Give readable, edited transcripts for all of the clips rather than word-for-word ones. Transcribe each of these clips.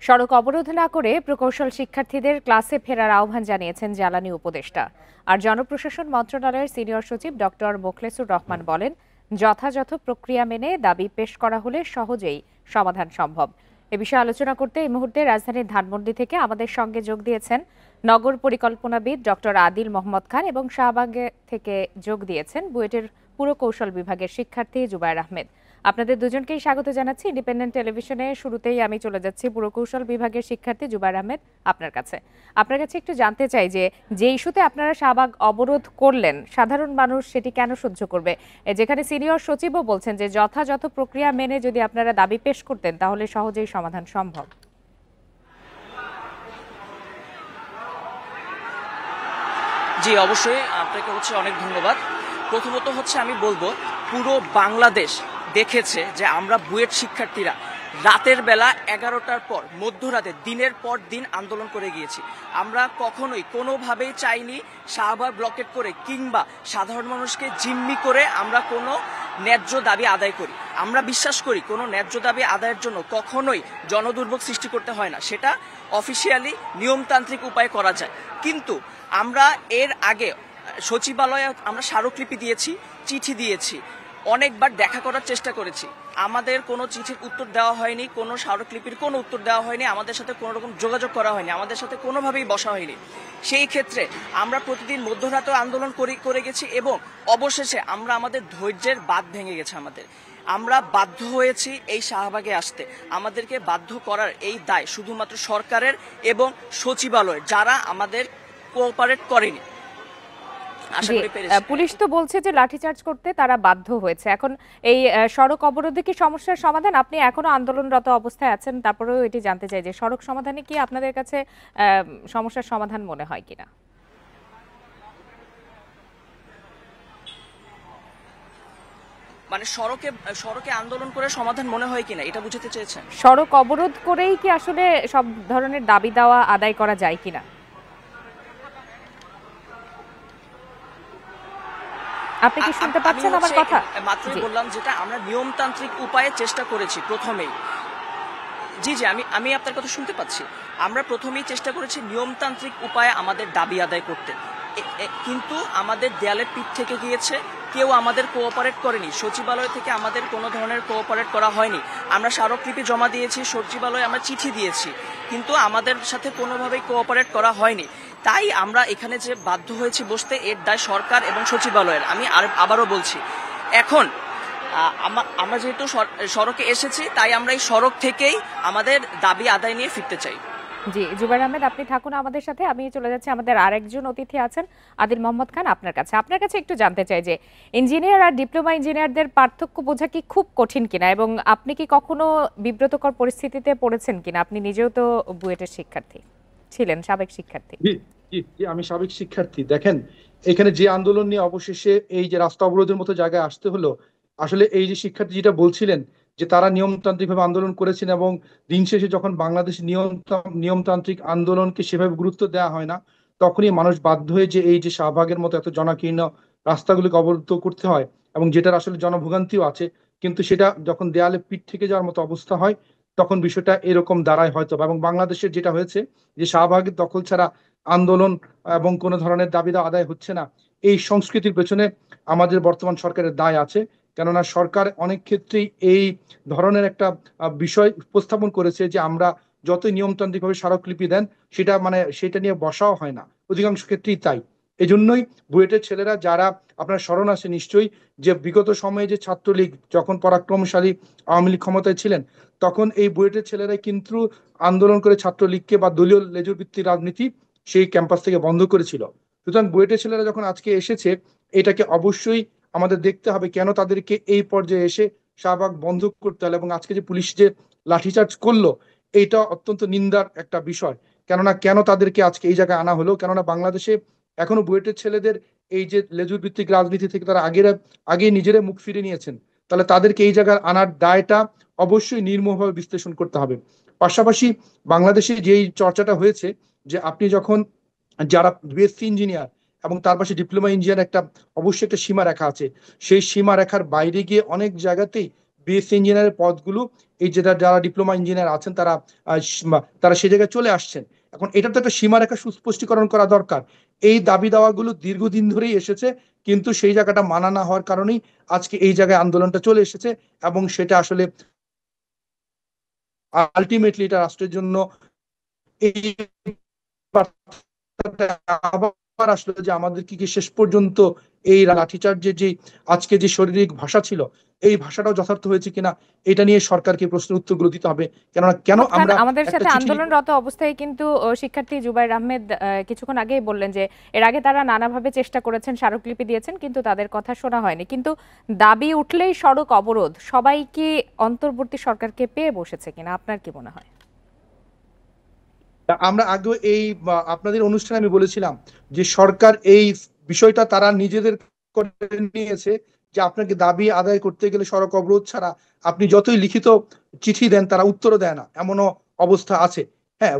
সড়ক অবরোধ না করে প্রকৌশল শিক্ষার্থীদের ক্লাসে ফেরার আহ্বান জানিয়েছেন জ্বালানি উপদেষ্টা। আর জনপ্রশাসন মন্ত্রণালয়ের সিনিয়র সচিব ডক্টর মোখলেসুর রহমান বলেন, যথাযথ প্রক্রিয়া মেনে দাবি পেশ করা হলে সহজেই সমাধান সম্ভব। এ বিষয়ে আলোচনা করতে এই মুহূর্তে রাজধানীর ধানমন্ডি থেকে আমাদের সঙ্গে যোগ দিয়েছেন নগর পরিকল্পনাবিদ ডক্টর আদিল মোহাম্মদ খান এবং শাহবাগে থেকে যোগ দিয়েছেন বুয়েটের পুরকৌশল বিভাগের শিক্ষার্থী জুবায়ের আহমেদ। আপনাদের দুজনকেই স্বাগত জানাচ্ছি ইন্ডিপেন্ডেন্ট টেলিভিশনে। শুরুতেই আমি চলে যাচ্ছি পুরকৌশল বিভাগের শিক্ষার্থী জুবায়ের আহমেদ আপনার কাছে একটু জানতে চাই যে ইস্যুতে আপনারা শাহবাগ অবরোধ করলেন, সাধারণ মানুষ সেটি কেন সহ্য করবে? যেখানে সিনিয়র সচিবও বলছেন যে যথাযথ প্রক্রিয়া মেনে যদি আপনারা দাবি পেশ করতেন তাহলে সহজেই সমাধান সম্ভব। জি, অবশ্যই আপনাকে অনেক ধন্যবাদ। প্রথমত আমি বলবো, পুরো বাংলাদেশ দেখেছে যে আমরা বুয়েট শিক্ষার্থীরা রাতের বেলা 11টার পর মধ্যরাতে দিনের পর দিন আন্দোলন করে গিয়েছি। আমরা কখনোই কোনোভাবেই চাইনি শাহবাগ ব্লকেট করে কিংবা সাধারণ মানুষকে জিম্মি করে আমরা কোনো ন্যায্য দাবি আদায় করি। আমরা বিশ্বাস করি কোনো ন্যায্য দাবি আদায়ের জন্য কখনোই জনদুর্ভোগ সৃষ্টি করতে হয় না, সেটা অফিসিয়ালি নিয়মতান্ত্রিক উপায়ে করা যায়। কিন্তু আমরা এর আগে সচিবালয়ে আমরা স্মারকলিপি দিয়েছি, চিঠি দিয়েছি, অনেকবার দেখা করার চেষ্টা করেছি। আমাদের কোনো চিঠির উত্তর দেওয়া হয়নি, কোনো স্মারকলিপির কোনো উত্তর দেওয়া হয়নি, আমাদের সাথে কোনো রকম যোগাযোগ করা হয়নি, আমাদের সাথে কোনোভাবেই বসা হয়নি। সেই ক্ষেত্রে আমরা প্রতিদিন মধ্যরাতে আন্দোলন করে গেছি এবং অবশেষে আমরা আমাদের ধৈর্যের বাঁধ ভেঙে গেছে। আমরা বাধ্য হয়েছি এই শাহবাগে আসতে। আমাদেরকে বাধ্য করার এই দায় শুধুমাত্র সরকারের এবং সচিবালয়ের, যারা আমাদের কোঅপারেট করেনি। পুলিশ তো বলছে যে লাঠিচার্জ করতে তারা বাধ্য হয়েছে। এখন এই সড়ক অবরোধে কি সমস্যার সমাধান? আপনি এখনো আন্দোলনরত অবস্থায় আছেন, তারপরেও এটি জানতে চাই যে সড়ক সমাধানে কি আপনাদের কাছে সমস্যার সমাধান মনে হয় কিনা? মানে সড়কে আন্দোলন করে সমাধান মনে হয় কিনা এটা বুঝতে চেয়েছেন? সড়ক অবরোধ করেই কি আসলে সব ধরনের দাবি দাওয়া আদায় করা যায় কিনা? আপনি কি শুনতে পাচ্ছেন আমার কথা? মাত্রই বললাম যেটা আমরা নিয়মতান্ত্রিক উপায়ে চেষ্টা করেছি প্রথমেই। জি, আমি আপনার কথা শুনতে পাচ্ছি। আমরা প্রথমেই চেষ্টা করেছি নিয়মতান্ত্রিক উপায়ে আমাদের দাবি আদায় করতে, কিন্তু আমাদের দেয়ালে পিঠ থেকে গিয়েছে। কেউ আমাদের কোঅপারেট করেনি। সচিবালয় থেকে আমাদের কোনো ধরনের কোঅপারেট করা হয়নি। আমরা স্মারকলিপি জমা দিয়েছি, সচিবালয়ে আমরা চিঠি দিয়েছি, কিন্তু আমাদের সাথে কোনোভাবেই কোঅপারেট করা হয়নি। তাই আমরা এখানে যে বাধ্য হয়েছি বসতে, এর দায় সরকার এবং সচিবালয়ের। আমি আবারও বলছি, এখন আমরা যেহেতু সড়কে এসেছি, তাই আমরা এই সড়ক থেকেই আমাদের দাবি আদায় নিয়ে ফিরতে চাই। জি, জুবায়ের আহমেদ আপনি থাকুন আমাদের সাথে। আমি চলে যাচ্ছি, আমাদের আরেকজন অতিথি আছেন আদিল মোহাম্মদ খান আপনার কাছে একটু জানতে চাই যে ইঞ্জিনিয়ার আর ডিপ্লোমা ইঞ্জিনিয়ারদের পার্থক্য বোঝা কি খুব কঠিন কিনা, এবং আপনি কি কখনো বিব্রতকর পরিস্থিতিতে পড়েছেন কিনা? আপনি নিজেও তো বুয়েটের শিক্ষার্থী ছিলেন, সাবেক শিক্ষার্থী। আমি সাবেক শিক্ষার্থী। দেখেন, এখানে যে আন্দোলন নিয়ে অবশেষে এই যে রাস্তা অবরোধের মতো জায়গায় আসতে হলো, আসলে এই যে শিক্ষার্থী যেটা বলছিলেন যে তারা নিয়মতান্ত্রিক ভাবে আন্দোলন করেছেন, এবং দিন শেষে যখন বাংলাদেশ নিয়মতান্ত্রিক আন্দোলনকে সেভাবে গুরুত্ব দেওয়া হয় না, তখনই মানুষ বাধ্য হয়ে যে এই যে শাহবাগের মতো এত জনাকীর্ণ রাস্তাগুলিকে অবরুদ্ধ করতে হয়, এবং যেটার আসলে জনভোগান্তিও আছে। কিন্তু সেটা যখন দেয়ালে পিঠ থেকে যাওয়ার মতো অবস্থা হয়, তখন বিষয়টা এরকম দাঁড়ায় হয়তো। এবং বাংলাদেশের যেটা হয়েছে যে শাহবাগের দখল ছাড়া আন্দোলন এবং কোনো ধরনের দাবি দাওয়া আদায় হচ্ছে না, এই সংস্কৃতির পেছনে আমাদের বর্তমান সরকারের দায় আছে। কেননা সরকার অনেক ক্ষেত্রেই এই ধরনের একটা বিষয় উপস্থাপন করেছে যে আমরা যতই নিয়মতান্ত্রিকভাবে স্মারকলিপি দেন, সেটা নিয়ে বসাও হয় না, অধিকাংশ ক্ষেত্রেই তাই। এজন্যই বুয়েটের ছেলেরা, যারা আপনার স্মরণ আছে নিশ্চয়ই, যে বিগত সময়ে যে ছাত্রলীগ যখন পরাক্রমশালী আওয়ামী লীগ ক্ষমতায় ছিলেন, তখন এই বুয়েটের ছেলেরাই কিন্তু আন্দোলন করে ছাত্রলীগকে বা দলীয় লেজুর ভিত্তিক রাজনীতি সেই ক্যাম্পাস থেকে বন্ধ করেছিল। সুতরাং বুয়েটের ছেলেরা যখন আজকে এসেছে, এটাকে অবশ্যই আমাদের দেখতে হবে কেন তাদেরকে এই পর্যায়ে এসে শাহবাগ বন্ধ করতে হলো। এবং আজকে যে পুলিশ যে লাঠিচার্জ করলো, এইটা অত্যন্ত নিন্দার একটা বিষয়। কেন তাদেরকে আজকে এই জায়গায় আনা হলো? কেননা বাংলাদেশে এখনো বুয়েটের ছেলেদের এই যে লেজুর ভিত্তিক রাজনীতি থেকে তারা আগে নিজেরাই মুখ ফিরে নিয়েছেন। তাহলে তাদেরকে এই জায়গায় আনার দায়টা অবশ্যই নির্মমভাবে বিশ্লেষণ করতে হবে। পাশাপাশি বাংলাদেশে যেই চর্চাটা হয়েছে যে আপনি যখন যারা বিএসসি ইঞ্জিনিয়ার এবং তার পাশে ডিপ্লোমা ইঞ্জিনিয়ার, অবশ্যই একটা সীমা রেখা আছে। সেই সীমা রেখার বাইরে গিয়ে অনেক জায়গাতেই বিএসসি ইঞ্জিনিয়ারের পদগুলো এই যে যারা ডিপ্লোমা ইঞ্জিনিয়ার আছেন তারা তারা সে জায়গায় চলে আসছেন। এখন এটার তো একটা সীমারেখা সুস্পষ্টীকরণ করা দরকার। এই দাবি দাওয়াগুলো দীর্ঘদিন ধরেই এসেছে, কিন্তু সেই জায়গাটা মানা না হওয়ার কারণেই আজকে এই জায়গায় আন্দোলনটা চলে এসেছে। এবং সেটা আসলে আলটিমেটলি এটা রাষ্ট্রের জন্য এই আবার আসলো যে আমাদের কি শেষ পর্যন্ত এই লাঠিচার্জের যে আজকে যে শারীরিক ভাষা ছিল, এই ভাষাটাও যথার্থ হয়েছে কিনা এটা নিয়ে সরকারকে প্রশ্নের উত্তরগুলো দিতে হবে। কেননা কেন আমরা আমাদের একটা সাথে চিঠি আন্দোলনরত অবস্থায় কিন্তু শিক্ষার্থী জুবাইর আহমেদ কিছুক্ষণ আগেই বললেন যে এর আগে তারা নানাভাবে চেষ্টা করেছেন, স্মারকলিপি দিয়েছেন, কিন্তু তাদের কথা শোনা হয়নি। কিন্তু দাবি উঠলেই সড়ক অবরোধ, সবাই কি অন্তর্বর্তী সরকারকে পেয়ে বসেছে কিনা আপনার কি মনে হয়? আমরা আগে এই আপনাদের অনুষ্ঠানে আমি বলেছিলাম যে সরকার এই বিষয়টা তারা নিজেদের করে নিয়েছে, যে আপনাকে দাবি আদায় করতে গেলে সড়ক অবরোধ ছাড়া আপনি যতই লিখিত চিঠি দেন তারা উত্তরও দেয় না, এমনও অবস্থা আছে। হ্যাঁ,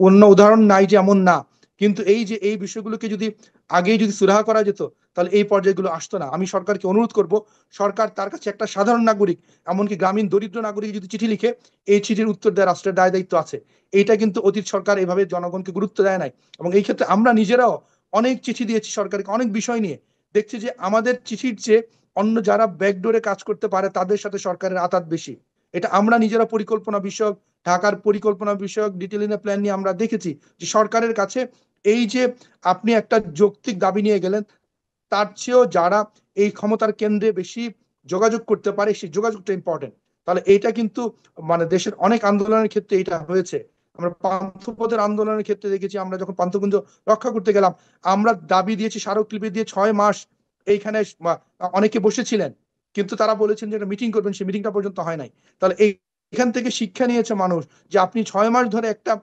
অন্য উদাহরণ নাই যে এমন না, কিন্তু এই যে এই বিষয়গুলোকে যদি আগেই যদি সুরাহা করা যেত তাহলে এই পর্যায়গুলো আসতো না। আমি সরকারকে অনুরোধ করব, সরকার তার কাছে একটা সাধারণ নাগরিক, এমনকি গ্রামীণ দরিদ্র নাগরিক যদি চিঠি লিখে, এই চিঠির উত্তর দেওয়া রাষ্ট্রের দায় দায়িত্ব আছে। এইটা কিন্তু অতীত সরকার এভাবে জনগণকে গুরুত্ব দেয় নাই। এবং এই ক্ষেত্রে আমরা নিজেরাও অনেক চিঠি দিয়েছি সরকারকে অনেক বিষয় নিয়ে, দেখছি যে আমাদের চিঠির চেয়ে অন্য যারা ব্যাকডোরে কাজ করতে পারে তাদের সাথে সরকারের আতাত বেশি। এটা আমরা নিজেরা পরিকল্পনা বিষয়ক, ঢাকার পরিকল্পনা বিষয়ক ডিটেইলিং প্ল্যান নিয়ে আমরা দেখেছি যে সরকারের কাছে এই যে আপনি একটা যৌক্তিক দাবি নিয়ে গেলেন, তার চেয়েও যারা এই ক্ষমতার কেন্দ্রে বেশি যোগাযোগ করতে পারে সেই যোগাযোগটা ইম্পর্টেন্ট। তাহলে এইটা কিন্তু দেশের অনেক আন্দোলনের ক্ষেত্রে এটা হয়েছে। আমরা পান্থপথের আন্দোলনের ক্ষেত্রে দেখেছি, আমরা যখন পান্থকুঞ্জ রক্ষা করতে গেলাম আমরা দাবি দিয়েছি স্মারকলিপি দিয়ে 6 মাস এইখানে অনেকে বসেছিলেন, কিন্তু তারা বলেছেন যে মিটিং করবেন, সেই মিটিংটা পর্যন্ত হয় নাই। তাহলে এখান থেকে শিক্ষা নিয়েছে মানুষ যে আপনি 6 মাস ধরে একটা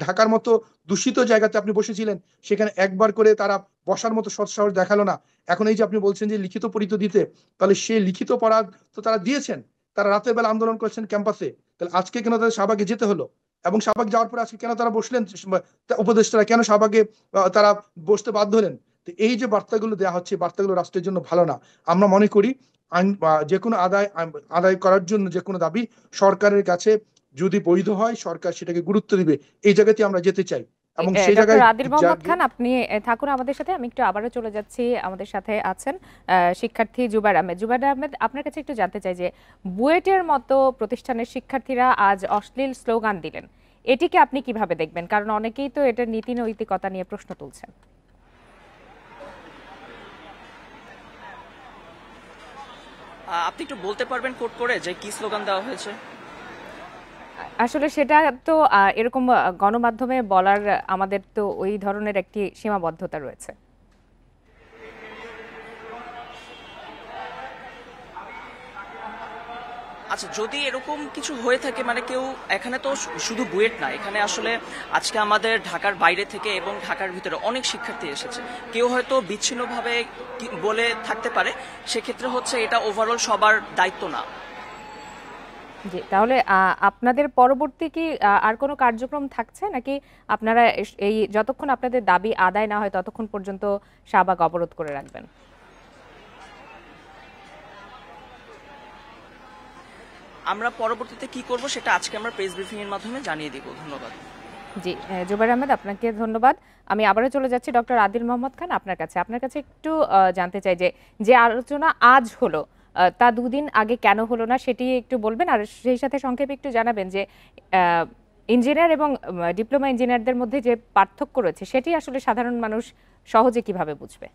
ঢাকার মতো দূষিত জায়গাতে আপনি বসেছিলেন, সেখানে একবার করে তারা বসার মতো সৎসাহস দেখালো না। এখন এই যে আপনি বলছেন যে লিখিত পরীক্ষা দিতে, তাহলে সেই লিখিত পড়া তো তারা দিয়েছেন, তারা রাতের বেলা আন্দোলন করেছেন ক্যাম্পাসে, তাহলে আজকে কেন তাদের শাহবাগে যেতে হলো? এবং শাহবাগ যাওয়ার পরে আজকে কেন তারা বসলেন, উপদেষ্টারা কেন শাহবাগে তারা বসতে বাধ্য হলেন? তো এই যে বার্তাগুলো দেওয়া হচ্ছে, বার্তাগুলো রাষ্ট্রের জন্য ভালো না। আমরা মনে করি আইন যে কোনো আদায় করার জন্য যে কোনো দাবি সরকারের কাছে যদি বৈধ হয় সরকার সেটাকে গুরুত্ব দিবে, এই জায়গাতে আমরা যেতে চাই। এবং সেই ডক্টর জায়গায় আদিল মোহাম্মদ খান, আপনি থাকুন আমাদের সাথে। আমি একটু আবারও চলে যাচ্ছি, আমাদের সাথে আছেন শিক্ষার্থী জুবাইর আহমেদ। জুবাইর আহমেদ, আপনার কাছে একটু জানতে চাই যে বুয়েটের মতো প্রতিষ্ঠানের শিক্ষার্থীরা আজ অশ্লীল স্লোগান দিলেন, এটিকে আপনি কিভাবে দেখবেন? কারণ অনেকেই তো এটার নীতি নৈতিকতা নিয়ে প্রশ্ন তুলছেন। আপনি একটু বলতে পারবেন কোড করে যে কি স্লোগান দেওয়া হয়েছে? আসলে সেটা তো এরকম গণমাধ্যমে বলার আমাদের তো ওই ধরনের একটি সীমাবদ্ধতা রয়েছে। আচ্ছা, যদি এরকম কিছু হয়ে থাকে, মানে কেউ এখানে তো শুধু বুয়েট না, এখানে আসলে আজকে আমাদের ঢাকার বাইরে থেকে এবং ঢাকার ভিতরে অনেক শিক্ষার্থী এসেছে, কেউ হয়তো বিচ্ছিন্নভাবে বলে থাকতে পারে, সেক্ষেত্রে হচ্ছে এটা ওভারঅল সবার দায়িত্ব না। জি, তাহলে আপনাদের পরবর্তী কি আর কোনো কার্যক্রম থাকছে, নাকি আপনারা এই যতক্ষণ আপনাদের দাবি আদায় না হয় ততক্ষণ পর্যন্ত শাহবাগ অবরোধ করে রাখবেন? আমরা পরবর্তীতে কি করব সেটা আজকে আমরা প্রেস ব্রিফিং এর মাধ্যমে জানিয়ে দিব। ধন্যবাদ। জি, জুবাইর আহমেদ, আপনাকে ধন্যবাদ। আমি আবারও চলে যাচ্ছি ডক্টর আদিল মোহাম্মদ খান আপনার কাছে। আপনার কাছে একটু জানতে চাই যে যে আলোচনা আজ হলো তা দুদিন আগে কেন হলো না সেটি একটু বলবেন, আর সেই সাথে সংক্ষেপে একটু জানাবেন যে ইঞ্জিনিয়ার এবং ডিপ্লোমা ইঞ্জিনিয়ারদের মধ্যে যে পার্থক্য রয়েছে সেটি আসলে সাধারণ মানুষ সহজে কিভাবে বুঝবে?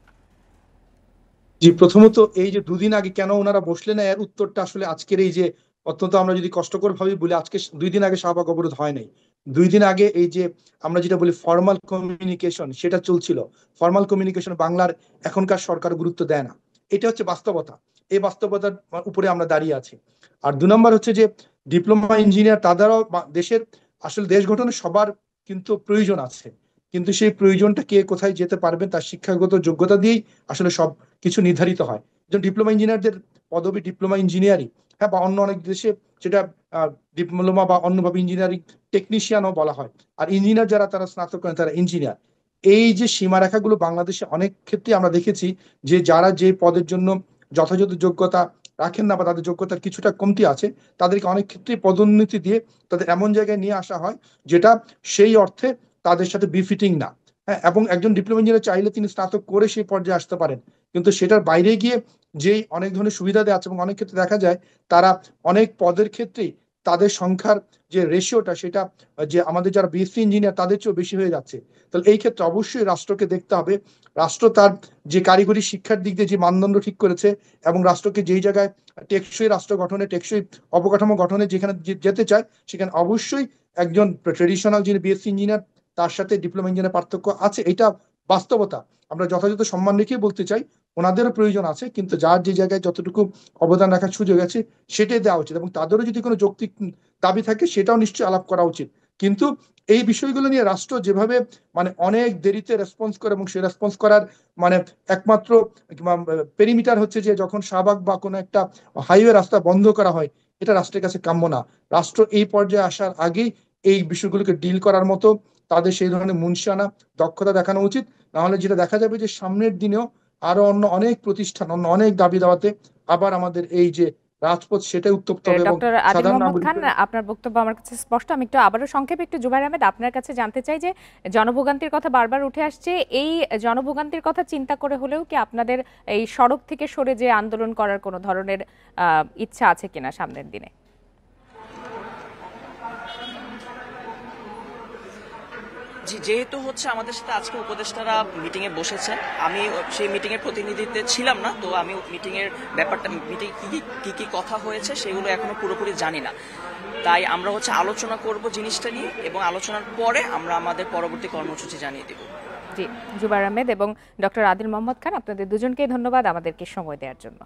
জি, প্রথমত এই যে দুদিন আগে কেন ওনারা বসলেন না, এর উত্তরটা আসলে আজকের এই যে অত্যন্ত আমরা যদি কষ্টকর ভাবে বলি, আজকে 2 দিন আগে শাহবাগ অবরোধ হয় নাই। 2 দিন আগে এই যে আমরা যেটা বলি ফর্মাল কমিউনিকেশন সেটা চলছিল। ফর্মাল কমিউনিকেশন বাংলার এখনকার সরকার গুরুত্ব দেয় না, এটা হচ্ছে বাস্তবতা। এই বাস্তবতার উপরে আমরা দাঁড়িয়ে আছি। আর 2 নম্বর হচ্ছে যে ডিপ্লোমা ইঞ্জিনিয়ার তাদেরও দেশের আসলে দেশ গঠনে সবার কিন্তু প্রয়োজন আছে, কিন্তু সেই প্রয়োজনটা কে কোথায় যেতে পারবেন তার শিক্ষাগত যোগ্যতা দিয়েই আসলে সব কিছু নির্ধারিত হয়। যেমন ডিপ্লোমা ইঞ্জিনিয়ারদের পদবি ডিপ্লোমা ইঞ্জিনিয়ারিং, হ্যাঁ, বা অন্য অনেক দেশে সেটা ডিপ্লোমা বা অন্যভাবে ইঞ্জিনিয়ারিং টেকনিশিয়ানও বলা হয়। আর ইঞ্জিনিয়ার যারা তারা স্নাতক করেন তারা ইঞ্জিনিয়ার। এই যে সীমারেখাগুলো বাংলাদেশে অনেক ক্ষেত্রে আমরা দেখেছি যে যারা যে পদের জন্য যথাযথ যোগ্যতা রাখেন না বা তাদের যোগ্যতার কিছুটা কমতি আছে, তাদেরকে অনেক ক্ষেত্রে পদোন্নতি দিয়ে তাদের এমন জায়গায় নিয়ে আসা হয় যেটা সেই অর্থে তাদের সাথে বিফিটিং না। হ্যাঁ, এবং একজন ডিপ্লোমা ইঞ্জিনিয়ার চাইলে তিনি স্নাতক করে সেই পর্যায়ে আসতে পারেন, কিন্তু সেটার বাইরে গিয়ে যেই অনেক ধরনের সুবিধা দেওয়া আছে এবং অনেক ক্ষেত্রে দেখা যায় তারা অনেক পদের ক্ষেত্রেই তাদের সংখ্যার যে রেশিওটা সেটা যে আমাদের যারা বিএসসি ইঞ্জিনিয়ার তাদের চেয়েও বেশি হয়ে যাচ্ছে। তাহলে এই ক্ষেত্রে অবশ্যই রাষ্ট্রকে দেখতে হবে, রাষ্ট্র তার যে কারিগরি শিক্ষার দিক দিয়ে যে মানদণ্ড ঠিক করেছে এবং রাষ্ট্রকে যেই জায়গায় টেকসই রাষ্ট্র গঠনে, টেকসই অবকাঠামো গঠনে যেখানে যেতে চায়, সেখানে অবশ্যই একজন ট্রেডিশনাল যিনি বিএসসি ইঞ্জিনিয়ার তার সাথে ডিপ্লোমা ইঞ্জিনিয়ার পার্থক্য আছে, এটা বাস্তবতা। আমরা যথাযথ সম্মান রেখেই বলতে চাই ওনাদেরও প্রয়োজন আছে, কিন্তু যার যে জায়গায় যতটুকু অবদান রাখার সুযোগ আছে সেটাই দেওয়া উচিত, এবং তাদেরও যদি কোনো যৌক্তিক দাবি থাকে সেটাও নিশ্চয়ই আলাপ করা উচিত। কিন্তু এই বিষয়গুলো নিয়ে রাষ্ট্র যেভাবে মানে অনেক দেরিতে রেসপন্স করে, এবং সেই রেসপন্স করার মানে একমাত্র পেরিমিটার হচ্ছে যে যখন শাহবাগ বা কোনো একটা হাইওয়ে রাস্তা বন্ধ করা হয়, এটা রাষ্ট্রের কাছে কাম্য না। রাষ্ট্র এই পর্যায়ে আসার আগেই এই বিষয়গুলোকে ডিল করার মতো তাদের সেই ধরনের মুনশিয়ানা দক্ষতা দেখানো উচিত। নাহলে যেটা দেখা যাবে যে সামনের দিনেও আরো অন্য অনেক প্রতিষ্ঠান, অন্য অনেক দাবি দাওয়াতে আবার আমাদের এই যে রাজপথ সেটাই উত্তপ্ত হবে এবং ডক্টর আদিল সাধারণ মোহাম্মদ খান, নাগরিকদের। আপনার বক্তব্য আমার কাছে স্পষ্ট। আমি একটু আবারও সংক্ষেপে একটু জুবাইর আহমেদ আপনার কাছে জানতে চাই যে জনভোগান্তির কথা বারবার উঠে আসছে, এই জনভোগান্তির কথা চিন্তা করে হলেও কি আপনাদের এই সড়ক থেকে সরে যে আন্দোলন করার কোনো ধরনের ইচ্ছা আছে কিনা সামনের দিনে? জি, যেহেতু হচ্ছে আমাদের সাথে আজকে উপদেষ্টারা মিটিং এ বসেছেন, আমি সেই মিটিং এর প্রতিনিধিত্বে ছিলাম না, তো আমি মিটিং এর ব্যাপারটা, মিটিং কি কি কথা হয়েছে সেগুলো এখনো পুরোপুরি জানি না। তাই আমরা হচ্ছে আলোচনা করব জিনিসটা নিয়ে, এবং আলোচনার পরে আমরা আমাদের পরবর্তী কর্মসূচি জানিয়ে দেব। জি, জুবাইর আহমেদ এবং ডক্টর আদিল মোহাম্মদ খান, আপনাদের দুজনকেই ধন্যবাদ আমাদেরকে সময় দেওয়ার জন্য।